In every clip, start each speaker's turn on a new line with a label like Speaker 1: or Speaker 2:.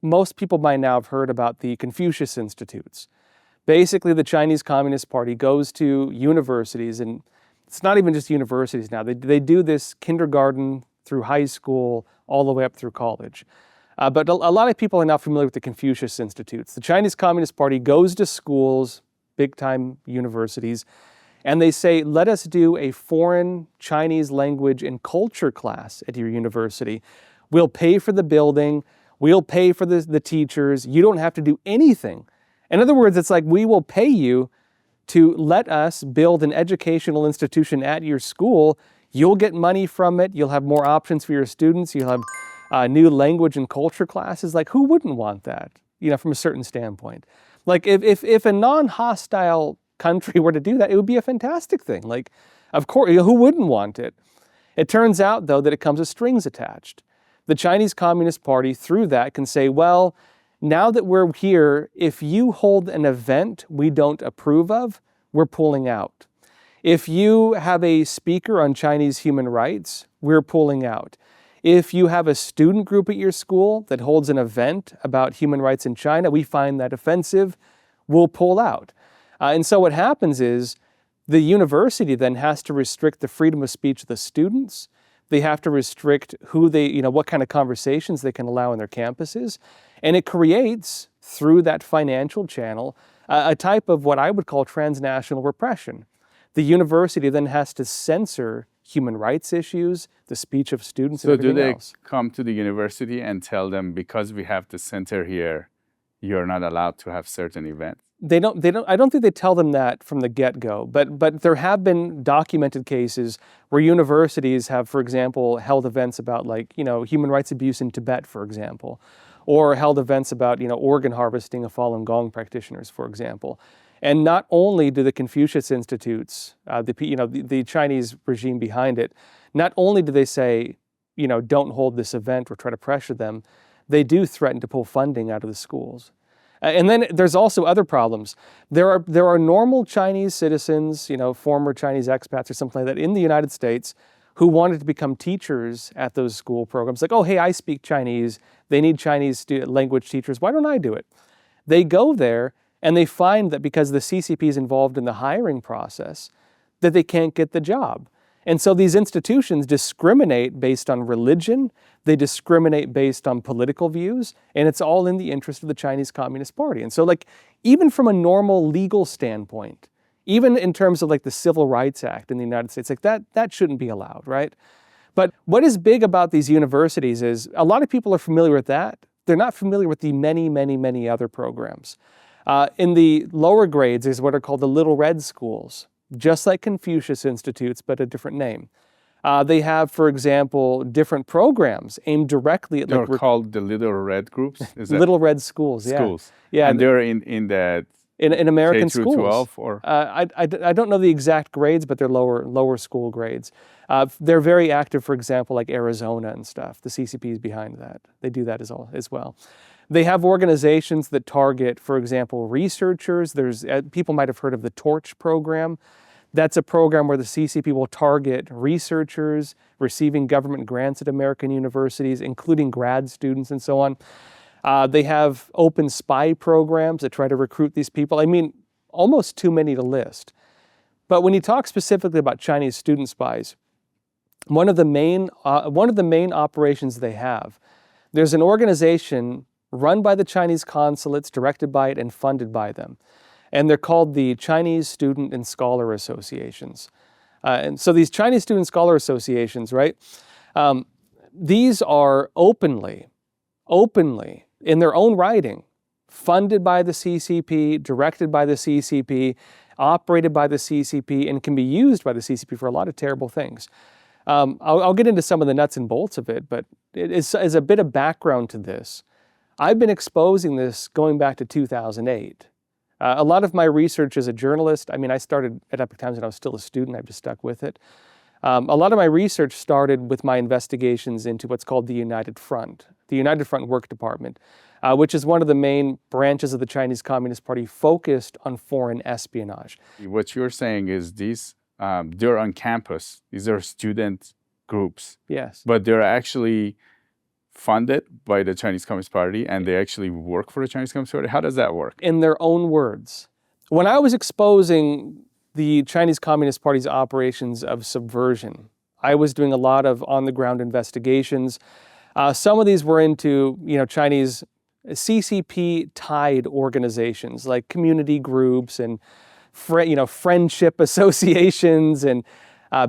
Speaker 1: most people by now have heard about the Confucius Institutes. Basically, the Chinese Communist Party goes to universities, and it's not even just universities now. They do this kindergarten through high school, all the way up through college. But a lot of people are now familiar with the Confucius Institutes. The Chinese Communist Party goes to schools, big-time universities, and they say, let us do a foreign Chinese language and culture class at your university. We'll pay for the building. We'll pay for the teachers. You don't have to do anything. In other words, it's like we will pay you to let us build an educational institution at your school. You'll get money from it. You'll have more options for your students. You'll have new language and culture classes. Like, who wouldn't want that, from a certain standpoint? Like, if a non-hostile country were to do that, it would be a fantastic thing. Like, of course, who wouldn't want it? It turns out, though, that it comes with strings attached. The Chinese Communist Party, through that, can say, well, now that we're here, if you hold an event we don't approve of, we're pulling out. If you have a speaker on Chinese human rights, we're pulling out. If you have a student group at your school that holds an event about human rights in China, we find that offensive, we'll pull out. And so what happens is the university then has to restrict the freedom of speech of the students. They have to restrict what kind of conversations they can allow on their campuses. And it creates, through that financial channel, a type of what I would call transnational repression. The university then has to censor human rights issues, the speech of students, and everything else.
Speaker 2: So do they come to the university and tell them, because we have the center here, you're not allowed to have certain events?
Speaker 1: I don't think they tell them that from the get-go, but there have been documented cases where universities have, for example, held events about human rights abuse in Tibet, for example, or held events about, organ harvesting of Falun Gong practitioners, for example. And not only do the Confucius Institutes, the Chinese regime behind it, not only do they say, don't hold this event or try to pressure them, they do threaten to pull funding out of the schools. And then there's also other problems. There are normal Chinese citizens, former Chinese expats or something like that in the United States who wanted to become teachers at those school programs. Like, oh, hey, I speak Chinese. They need Chinese language teachers. Why don't I do it? They go there and they find that because the CCP is involved in the hiring process, that they can't get the job. And so these institutions discriminate based on religion, they discriminate based on political views, and it's all in the interest of the Chinese Communist Party. And so even from a normal legal standpoint, even in terms of the Civil Rights Act in the United States, that shouldn't be allowed, right? But what is big about these universities is a lot of people are familiar with that. They're not familiar with the many, many, many other programs. In the lower grades is what are called the Little Red Schools, just like Confucius Institutes, but a different name. They have, for example, different programs aimed directly at...
Speaker 2: They're called the Little Red groups? Is that
Speaker 1: Little Red Schools, yeah.
Speaker 2: Schools.
Speaker 1: Yeah.
Speaker 2: And they're in that...
Speaker 1: In American
Speaker 2: K through
Speaker 1: schools.
Speaker 2: 12, or?
Speaker 1: I don't know the exact grades, but they're lower school grades. They're very active, for example, like Arizona and stuff. The CCP is behind that. They do that as well. They have organizations that target, for example, researchers. There's people might have heard of the Torch program. That's a program where the CCP will target researchers receiving government grants at American universities, including grad students and so on. They have open spy programs that try to recruit these people. I mean, almost too many to list. But when you talk specifically about Chinese student spies, one of the main operations they have, there's an organization run by the Chinese consulates, directed by it, and funded by them. And they're called the Chinese Student and Scholar Associations. And so these Chinese Student Scholar Associations, right, these are openly, in their own writing, funded by the CCP, directed by the CCP, operated by the CCP, and can be used by the CCP for a lot of terrible things. I'll get into some of the nuts and bolts of it, but as a bit of background to this, I've been exposing this going back to 2008. A lot of my research as a journalist, I started at Epoch Times when I was still a student. I've just stuck with it. A lot of my research started with my investigations into what's called the United Front Work Department, which is one of the main branches of the Chinese Communist Party focused on foreign espionage.
Speaker 2: What you're saying is these, they're on campus. These are student groups.
Speaker 1: Yes.
Speaker 2: But they're actually funded by the Chinese Communist Party and they actually work for the Chinese Communist Party? How does that work?
Speaker 1: In their own words. When I was exposing the Chinese Communist Party's operations of subversion, I was doing a lot of on-the-ground investigations. Some of these were into, Chinese CCP-tied organizations like community groups and, friendship associations and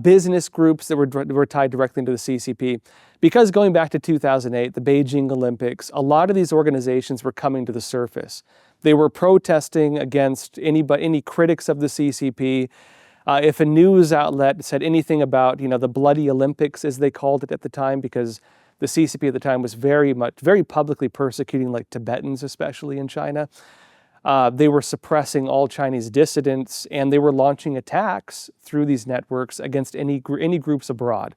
Speaker 1: business groups that were tied directly into the CCP. Because going back to 2008, the Beijing Olympics, a lot of these organizations were coming to the surface. They were protesting against any critics of the CCP. If a news outlet said anything about, the bloody Olympics, as they called it at the time, because the CCP at the time was very publicly persecuting, like Tibetans, especially in China. They were suppressing all Chinese dissidents, and they were launching attacks through these networks against any groups abroad.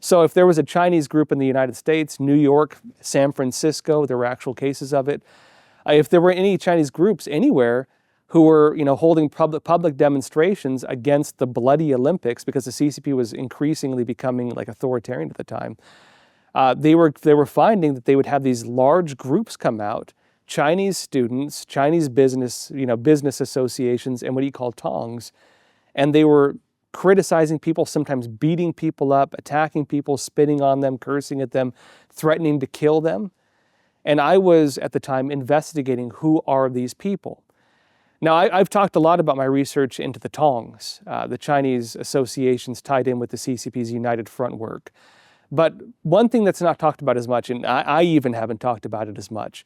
Speaker 1: So if there was a Chinese group in the United States, New York, San Francisco, there were actual cases of it. If there were any Chinese groups anywhere who were, holding public demonstrations against the bloody Olympics, because the CCP was increasingly becoming like authoritarian at the time, they were finding that they would have these large groups come out, Chinese students, Chinese business associations, and what he called tongs, and they were criticizing people, sometimes beating people up, attacking people, spitting on them, cursing at them, threatening to kill them. And I was, at the time, investigating who are these people. Now, I've talked a lot about my research into the tongs, the Chinese associations tied in with the CCP's United Front work. But one thing that's not talked about as much, and I even haven't talked about it as much,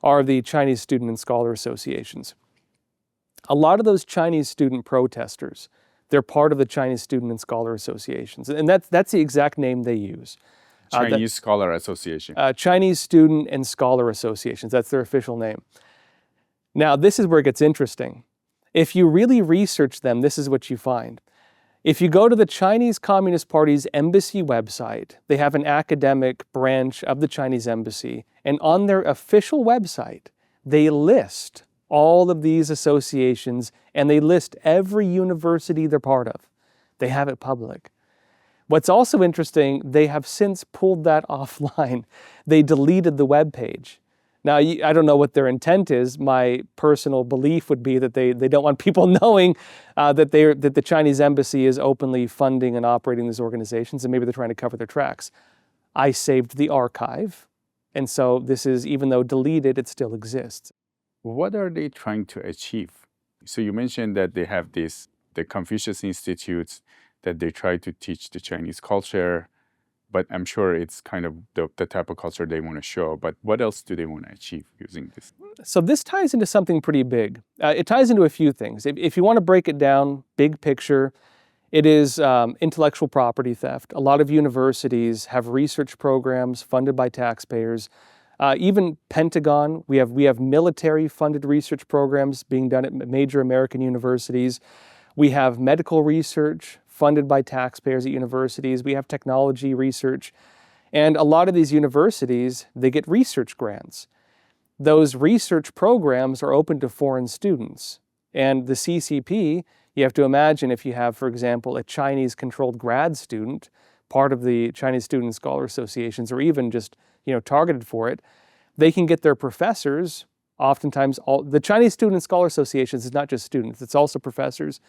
Speaker 1: are the Chinese student and scholar associations. A lot of those Chinese student protesters, they're part of the Chinese student and scholar associations. And that's the exact name they use.
Speaker 2: Chinese Scholar Association.
Speaker 1: Chinese Student and Scholar Associations, that's their official name. Now, this is where it gets interesting. If you really research them, this is what you find. If you go to the Chinese Communist Party's embassy website, they have an academic branch of the Chinese embassy, and on their official website, they list all of these associations, and they list every university they're part of. They have it public. What's also interesting, they have since pulled that offline. They deleted the web page. Now, I don't know what their intent is. My personal belief would be that they don't want people knowing that the Chinese embassy is openly funding and operating these organizations, and maybe they're trying to cover their tracks. I saved the archive, and so this is, even though deleted, it still exists.
Speaker 2: What are they trying to achieve? So you mentioned that they have the Confucius Institutes, that they try to teach the Chinese culture, but I'm sure it's kind of the type of culture they want to show. But what else do they want to achieve using this?
Speaker 1: So this ties into something pretty big. It ties into a few things. If you want to break it down, big picture, it is intellectual property theft. A lot of universities have research programs funded by taxpayers. Even Pentagon, we have military-funded research programs being done at major American universities. We have medical research funded by taxpayers at universities. We have technology research. And a lot of these universities, they get research grants. Those research programs are open to foreign students. And the CCP, you have to imagine if you have, for example, a Chinese-controlled grad student, part of the Chinese Student and Scholar Associations, or even just targeted for it, they can get their professors, oftentimes, the Chinese Student and Scholar Associations is not just students, it's also professors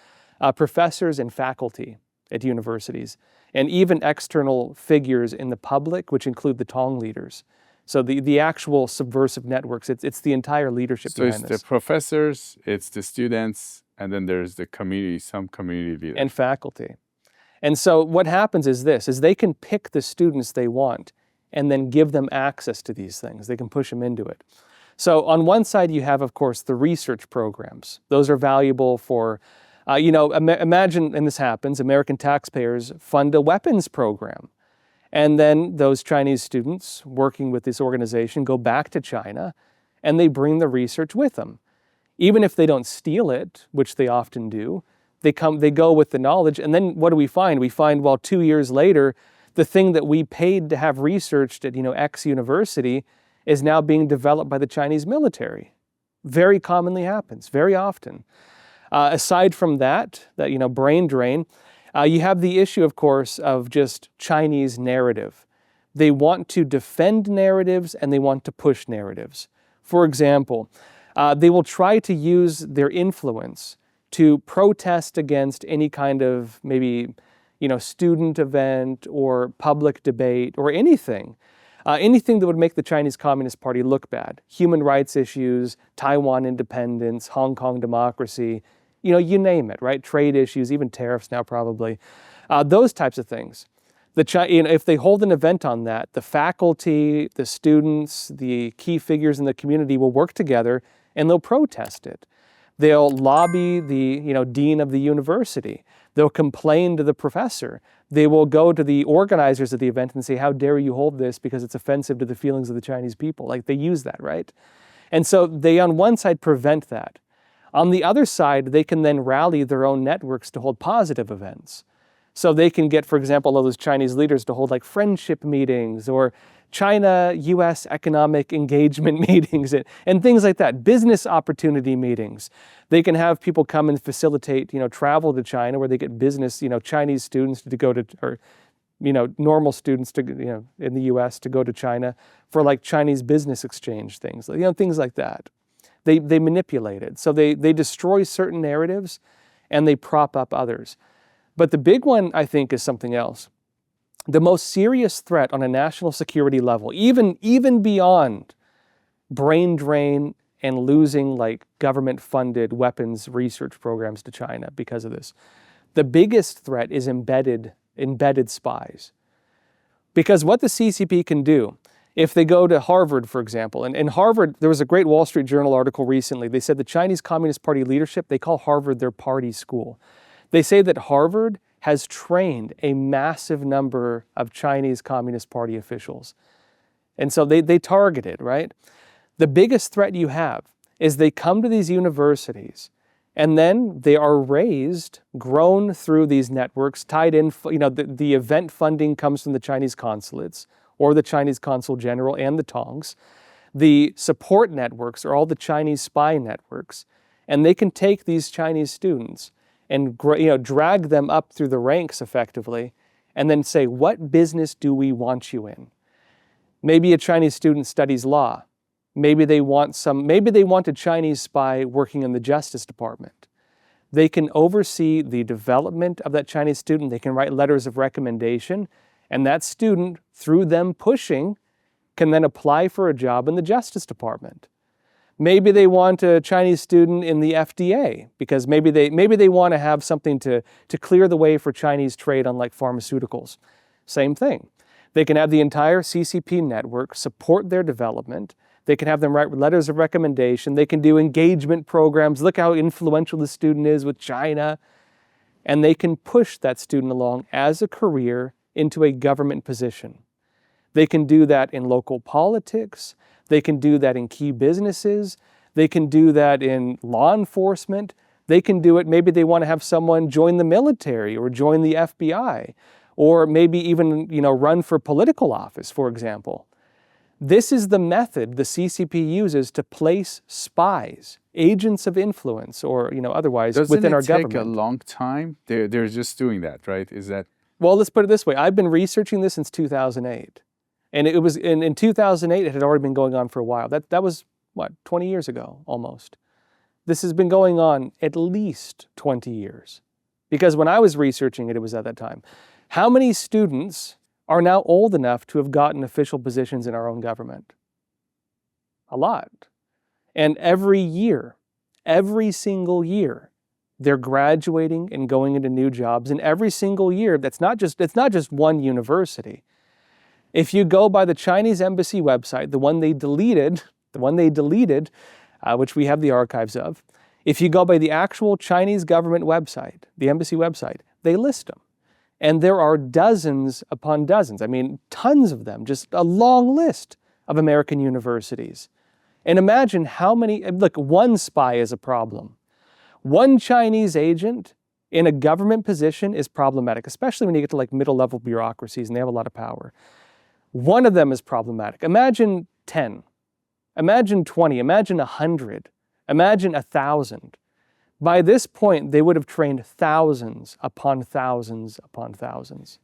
Speaker 1: and faculty at universities, and even external figures in the public, which include the Tong leaders. So the actual subversive networks, it's the entire leadership behind this.
Speaker 2: So it's the professors, it's the students, and then there's the community, some community leaders.
Speaker 1: And faculty. And so what happens is they can pick the students they want and then give them access to these things. They can push them into it. So on one side, you have, of course, the research programs. Those are valuable for, imagine, and this happens, American taxpayers fund a weapons program. And then those Chinese students working with this organization go back to China and they bring the research with them. Even if they don't steal it, which they often do, they go with the knowledge. And then what do we find? We find, 2 years later, the thing that we paid to have researched at, X university is now being developed by the Chinese military. Very commonly happens, very often. Aside from that brain drain, you have the issue, of course, of just Chinese narrative. They want to defend narratives and they want to push narratives. For example, they will try to use their influence to protest against any kind of maybe, student event or public debate or anything. Anything that would make the Chinese Communist Party look bad. Human rights issues, Taiwan independence, Hong Kong democracy, you name it, right? Trade issues, even tariffs now probably. Those types of things. If they hold an event on that, the faculty, the students, the key figures in the community will work together and they'll protest it. They'll lobby the dean of the university. They'll complain to the professor. They will go to the organizers of the event and say, how dare you hold this because it's offensive to the feelings of the Chinese people. Like they use that, right? And so they on one side prevent that. On the other side, they can then rally their own networks to hold positive events. So they can get, for example, all those Chinese leaders to hold like friendship meetings or China-US economic engagement meetings and things like that, business opportunity meetings. They can have people come and facilitate, travel to China where they get business, Chinese students to go to, or, normal students to, in the US to go to China for like Chinese business exchange things, things like that. They manipulate it. So they destroy certain narratives and they prop up others. But the big one, I think, is something else. The most serious threat on a national security level, even beyond brain drain and losing like government-funded weapons research programs to China because of this, the biggest threat is embedded spies. Because what the CCP can do, if they go to Harvard, for example, and in Harvard, there was a great Wall Street Journal article recently. They said the Chinese Communist Party leadership, they call Harvard their party school. They say that Harvard has trained a massive number of Chinese Communist Party officials. And so they target it, right? The biggest threat you have is they come to these universities and then they are raised, grown through these networks, tied in, the event funding comes from the Chinese consulates or the Chinese consul general and the Tongs. The support networks are all the Chinese spy networks. And they can take these Chinese students and drag them up through the ranks effectively, and then say, what business do we want you in? Maybe a Chinese student studies law. Maybe they want a Chinese spy working in the Justice Department. They can oversee the development of that Chinese student. They can write letters of recommendation, and that student, through them pushing, can then apply for a job in the Justice Department. Maybe they want a Chinese student in the FDA because maybe they want to have something to clear the way for Chinese trade on like pharmaceuticals. Same thing. They can have the entire CCP network support their development. They can have them write letters of recommendation. They can do engagement programs. Look how influential the student is with China. And they can push that student along as a career into a government position. They can do that in local politics. They can do that in key businesses. They can do that in law enforcement. They can do it, maybe they want to have someone join the military or join the FBI, or maybe even, run for political office, for example. This is the method the CCP uses to place spies, agents of influence, or, otherwise within our government.
Speaker 2: Doesn't it take a long time? They're just doing that, right? Is that?
Speaker 1: Well, let's put it this way. I've been researching this since 2008. And it was in 2008, it had already been going on for a while. That was, 20 years ago, almost. This has been going on at least 20 years. Because when I was researching it, it was at that time. How many students are now old enough to have gotten official positions in our own government? A lot. And every single year, they're graduating and going into new jobs. And every single year, it's not just one university. If you go by the Chinese embassy website, the one they deleted, which we have the archives of, if you go by the actual Chinese government website, the embassy website, they list them. And there are dozens upon dozens, tons of them, just a long list of American universities. And imagine how many, look, one spy is a problem. One Chinese agent in a government position is problematic, especially when you get to like middle-level bureaucracies and they have a lot of power. One of them is problematic. Imagine 10, imagine 20, imagine 100, imagine 1,000. By this point, they would have trained thousands upon thousands upon thousands.